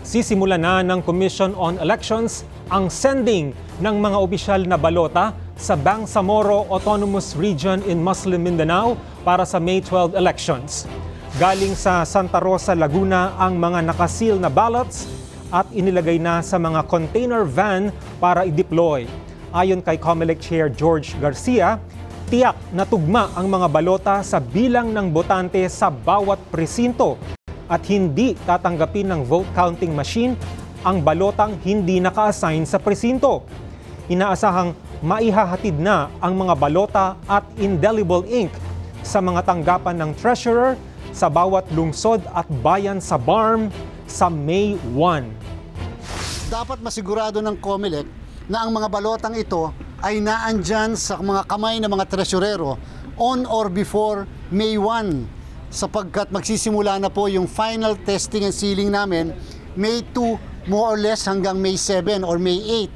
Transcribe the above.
Sisimula na ng Commission on Elections ang sending ng mga opisyal na balota sa Bangsamoro Autonomous Region in Muslim Mindanao para sa May 12 elections. Galing sa Santa Rosa, Laguna ang mga nakasil na ballots at inilagay na sa mga container van para i-deploy. Ayon kay COMELEC Chair George Garcia, tiyak na tugma ang mga balota sa bilang ng botante sa bawat presinto at hindi tatanggapin ng vote counting machine ang balotang hindi naka-assign sa presinto. Inaasahang maihahatid na ang mga balota at indelible ink sa mga tanggapan ng treasurer sa bawat lungsod at bayan sa BARM sa May 1. Dapat masigurado ng COMELEC na ang mga balotang ito ay naandyan sa mga kamay ng mga tresurero on or before May 1 sapagkat magsisimula na po yung final testing and sealing namin May 2 more or less hanggang May 7 or May